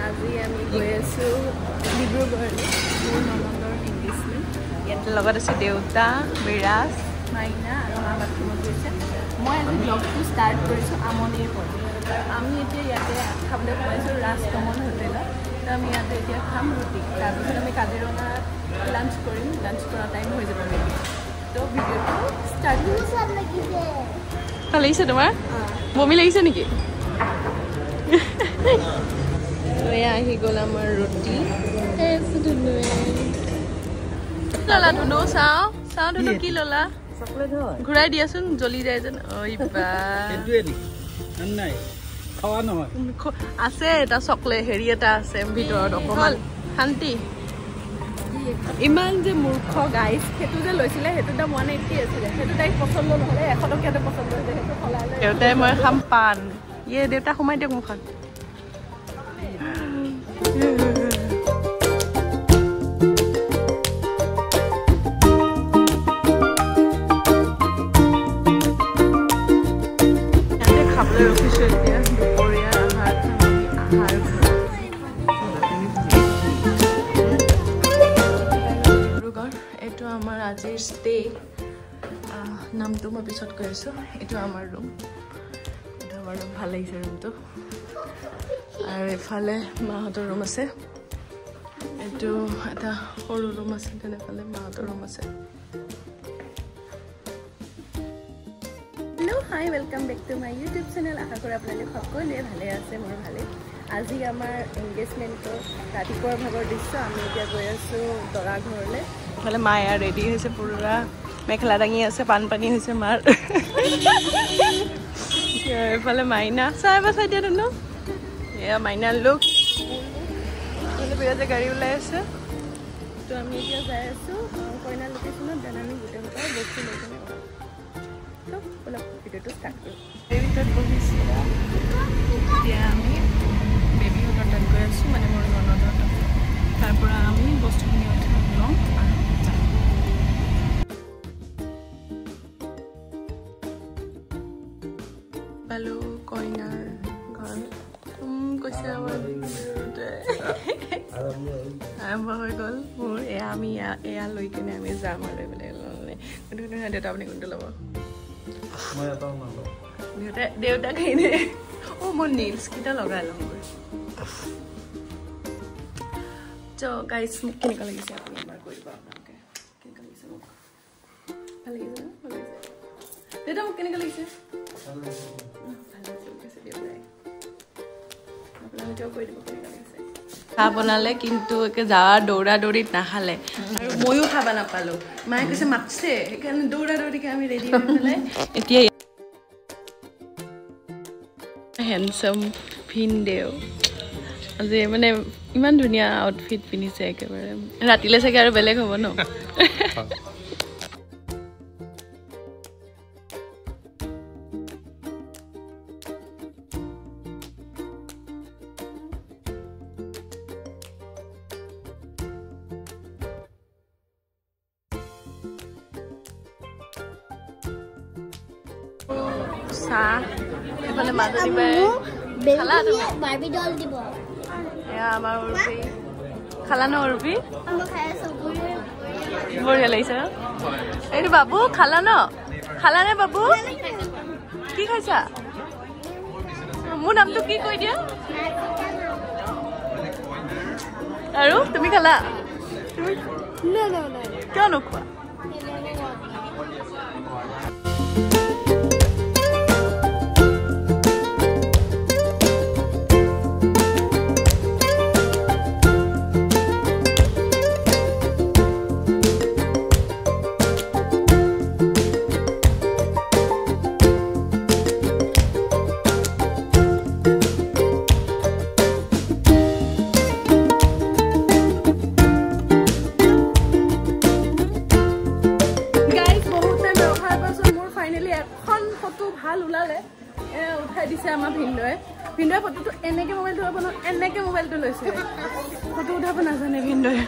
আজি আমি গৈ আছোঁ ডিব্ৰুগড়লৈ মোৰ ননন্দৰ এংগেজমেণ্ট ইয়াত লগত আছে দেউতা বিৰাজ মাইনা আৰু মা বাথৰুমত গৈছে মই আজি ব্লগটো ষ্টাৰ্ট কৰিছোঁ আমনিৰ পৰা আমি এতিয়া ইয়াতে খাবলৈ সোমাইছোঁ ৰাজকমল হোটেলত তো আমি ইয়াতে এতিয়া খাম ৰুটি তাৰপিছত আমি কাজিৰঙাত লাঞ্চ কৰিম লাঞ্চ কৰা টাইম হৈ যাব মেবি তো ভিডিঅ'টো ষ্টাৰ্ট কৰিছোঁ ভাল লাগিছে তোমাৰ বমি লাগিছে নেকি এয়া আহি গ'ল আমাৰ ৰুটি ললা ধুনু চাওঁ চাওঁ ধুনু কি ললা ঘূৰাই দিয়াচোন জ্বলি যায় যেন আছে এটা চকলেট হেৰি এটা আছে ভিতৰত অকণমান শান্তি ইমান যে মূৰ্খ গাইজ সেইটো যে লৈছিলে সেইটো দাম 180 আছিলে সেইটো তাইক পচন্দ নহ'লে 100 টকীয়াতে পচন্দ হৈছে সেইটো সলালে দেউতাই মই খাম পাণ ইয়ে দেউতা সোমাই দিয়ক মুখত খাবলৈ ৰখিছোঁ এতিয়া দুপৰীয়া আহাৰ ডিব্ৰুগড় এইটো আমাৰ আজিৰ ষ্টে নামটো মই পিছত কৈ আছোঁ এইটো আমাৰ ৰুম এইটো আমাৰ ৰুম ভাল লাগিছে ৰুমটো আৰু এফালে মাহঁতৰ ৰুম আছে এইটো এটা সৰু ৰুম আছে তেনেফালে মাহঁতৰ ৰুম আছে hello' hi welcome back to my YouTube channel আশা কৰোঁ আপোনালোকে সকলোৱে ভালে আছে মোৰ ভালেই আজি আমাৰ এংগেজমেণ্টৰ ৰাতিপুৱাৰ ভাগৰ দৃশ্য আমি এতিয়া গৈ আছোঁ দৰা ঘৰলৈ এইফালে মায়া ৰেডি হৈছে পুৰা মেখেলা দাঙি আছে বানপানী হৈছে মাৰ এইফালে মাইনা চাই বা চাই দিয়া ধুনু এয়া মাইনাৰ লুক বিৰাজে গাড়ী ওলাই আছে তো আমি এতিয়া যাই আছোঁ কইনা লোকেশ্যনত দেন আমি গোটেই গোটেই বস্তু লৈ কিনে অলপ ভিডিঅ'টো ষ্টাৰ্ট কৰোঁ এই ভিতৰত বহিছোঁ এতিয়া আমি বেবীহঁতৰ তাত গৈ আছোঁ মানে মোৰ ননদৰ তাত তাৰ পৰা আমি বস্তুখিনি উঠাই লওঁ আৰু যাম পালো কইনাৰ ঘৰ কৈছে আমাৰ আৰম্ভ হৈ গ'ল মোৰ এয়া আমি এয়া লৈ কিনে আমি যাম আৰু এইবিলাক দেউতা আপুনি কোনটো ল'ব দেউতা খাইনে অঁ মই নেইলছ কেইটা লগাই লওঁ মই চ' গাইজ মোক কেনেকুৱা লাগিছে আপুনি এবাৰ কৰিব আপোনালোকে কেনেকুৱা লাগিছে মোক ভাল লাগিছে ন ভাল লাগিছে দেউতা মোক কেনেকুৱা লাগিছে ভাল লাগিছে দেউতাই আপোনালোকেও কৈ দিব কেনেকুৱা লাগিছে চাহ বনালে কিন্তু একে যাৱা দৌৰা দৌৰিত নাখালে আৰু ময়ো খাব নাপালোঁ মায়ে কৈছে মাতিছে সেইকাৰণে দৌৰা দৌৰিকৈ আমি ৰেডি হৈ পেলাই এতিয়া হেণ্ডচাম ভিনদেউ আজি মানে ইমান ধুনীয়া আউটফিট পিন্ধিছে একেবাৰে ৰাতিলৈ চাগে আৰু বেলেগ হ'ব ন চাহ এইফালে মাজনী বাই খালা বাৰ্বি ডল দিব এয়া আমাৰ উৰ্বি খালা ন উৰ্বি বঢ়িয়া লাগিছে এইটো বাবু খালা ন খালা নে বাবু কি খাইছা মোৰ নামটো কি কৈ দিয়া আৰু তুমি খালা কিয় নোখোৱা ভাল ওলালে উঠাই দিছে আমাৰ ভিনদেউৱে ফটোটো এনেকৈ মোবাইলটো ল'ব ন এনেকৈ মোবাইলটো লৈছে ফটো উঠাব নাজানে ভিনদেউৱে